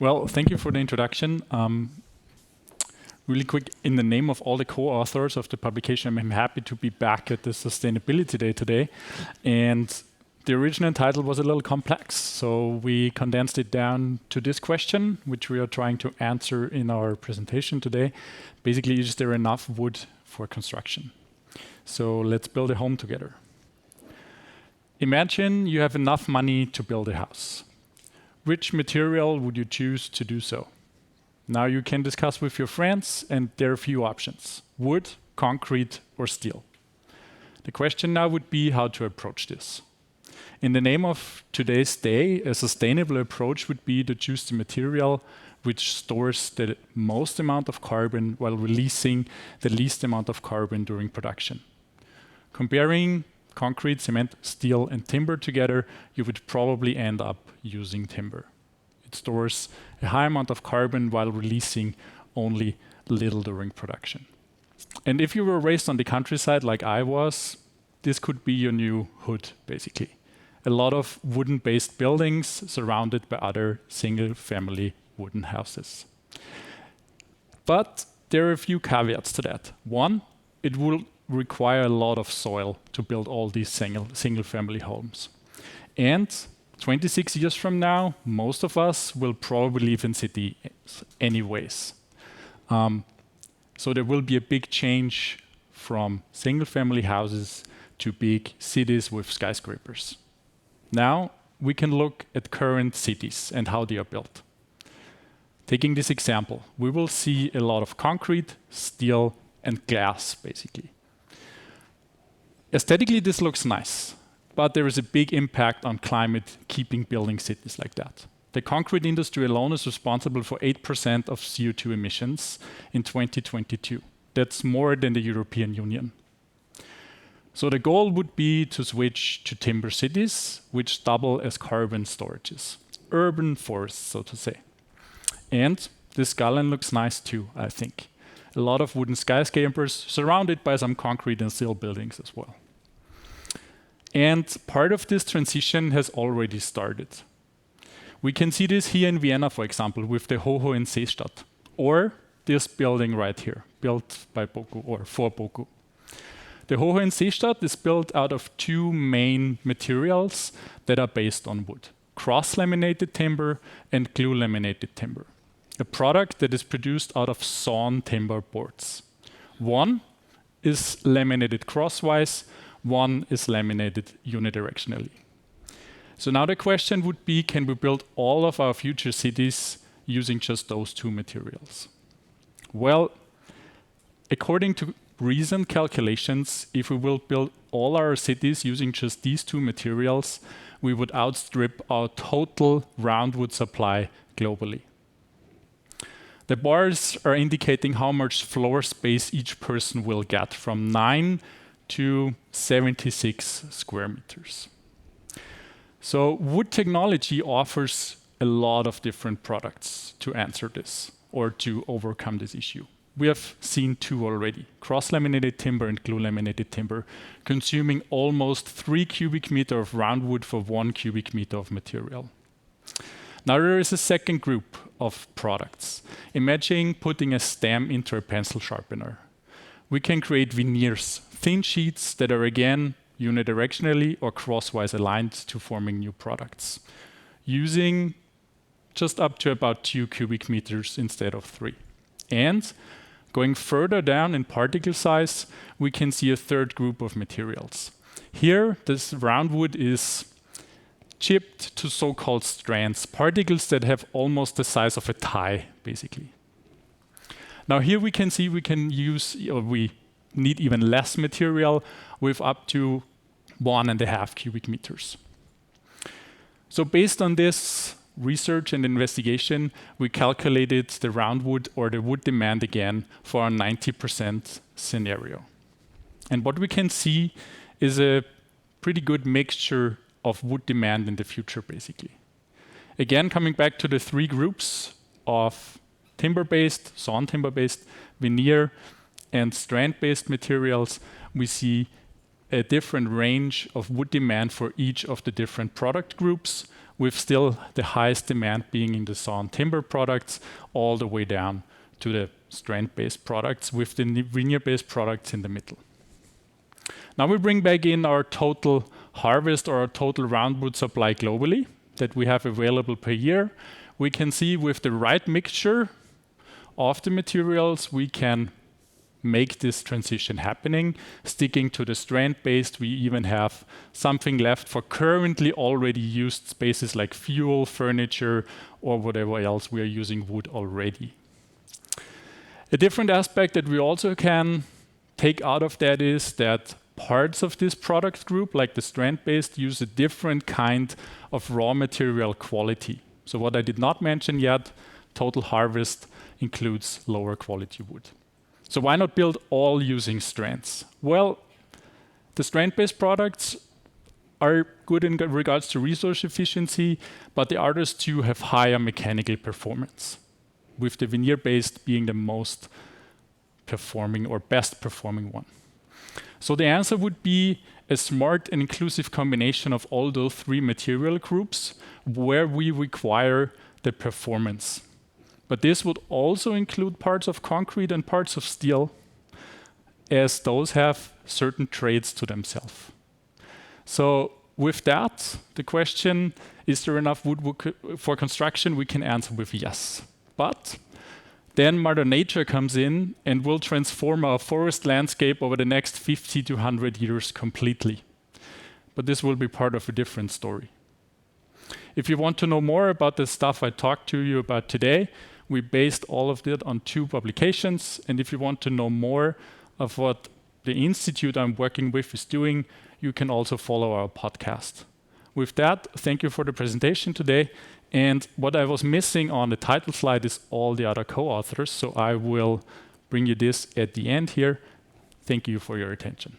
Well, thank you for the introduction. Really quick, in the name of all the co-authors of the publication, I'm happy to be back at the Sustainability Day today. And the original title was a little complex, so we condensed it down to this question, which we are trying to answer in our presentation today. Basically, is there enough wood for construction? So let's build a home together. Imagine you have enough money to build a house. Which material would you choose to do so? Now you can discuss with your friends, and there are a few options: wood, concrete, or steel. The question now would be how to approach this. In the name of today's day, a sustainable approach would be to choose the material which stores the most amount of carbon while releasing the least amount of carbon during production. Comparing concrete, cement, steel, and timber together, you would probably end up using timber. It stores a high amount of carbon while releasing only little during production. And if you were raised on the countryside like I was, this could be your new hood, basically. A lot of wooden-based buildings surrounded by other single-family wooden houses. But there are a few caveats to that. One, it will require a lot of soil to build all these single-family homes. And 26 years from now, most of us will probably live in cities anyways. So there will be a big change from single-family houses to big cities with skyscrapers. Now we can look at current cities and how they are built. Taking this example, we will see a lot of concrete, steel, and glass, basically. Aesthetically, this looks nice, but there is a big impact on climate keeping building cities like that. The concrete industry alone is responsible for 8% of CO2 emissions in 2022. That's more than the European Union. So the goal would be to switch to timber cities, which double as carbon storages. Urban forests, so to say. And this skyline looks nice too, I think. A lot of wooden skyscrapers surrounded by some concrete and steel buildings as well. And part of this transition has already started. We can see this here in Vienna, for example, with the Hoho in Seestadt, or this building right here, built by Boku or for Boku. The Hoho in Seestadt is built out of two main materials that are based on wood: cross-laminated timber and glue-laminated timber, a product that is produced out of sawn timber boards. One is laminated crosswise, one is laminated unidirectionally. So now the question would be, can we build all of our future cities using just those two materials? Well, according to recent calculations, if we will build all our cities using just these two materials, we would outstrip our total roundwood supply globally. The bars are indicating how much floor space each person will get, from 9 to 76 square meters. So wood technology offers a lot of different products to answer this or to overcome this issue. We have seen two already: cross-laminated timber and glue-laminated timber, consuming almost 3 cubic meters of roundwood for 1 cubic meter of material. Now there is a second group of products. Imagine putting a stem into a pencil sharpener. We can create veneers, thin sheets that are again unidirectionally or crosswise aligned to forming new products, using just up to about 2 cubic meters instead of 3. And going further down in particle size, we can see a third group of materials. Here, this roundwood is chipped to so-called strands, particles that have almost the size of a tie, basically. Now here we can see we need even less material with up to 1.5 cubic meters. So based on this research and investigation, we calculated the roundwood or the wood demand again for our 90% scenario. And what we can see is a pretty good mixture of wood demand in the future, basically. Again, coming back to the three groups of timber-based, sawn timber-based, veneer, and strand-based materials, we see a different range of wood demand for each of the different product groups, with still the highest demand being in the sawn timber products, all the way down to the strand-based products, with the veneer-based products in the middle. Now we bring back in our total harvest or our total roundwood supply globally that we have available per year. We can see with the right mixture of the materials, we can make this transition happening. Sticking to the strand-based, we even have something left for currently already used spaces like fuel, furniture, or whatever else we are using wood already. A different aspect that we also can take out of that is that parts of this product group, like the strand-based, use a different kind of raw material quality. So what I did not mention yet, total harvest includes lower quality wood. So why not build all using strands? Well, the strand-based products are good in regards to resource efficiency, but the others too have higher mechanical performance, with the veneer-based being the most performing or best performing one. So the answer would be a smart and inclusive combination of all those three material groups where we require the performance. But this would also include parts of concrete and parts of steel, as those have certain traits to themselves. So with that, the question, is there enough wood for construction? We can answer with yes. But then Mother Nature comes in and will transform our forest landscape over the next 50 to 100 years completely. But this will be part of a different story. If you want to know more about the stuff I talked to you about today, we based all of that on 2 publications. And if you want to know more of what the institute I'm working with is doing, you can also follow our podcast. With that, thank you for the presentation today. And what I was missing on the title slide is all the other co-authors. So I will bring you this at the end here. Thank you for your attention.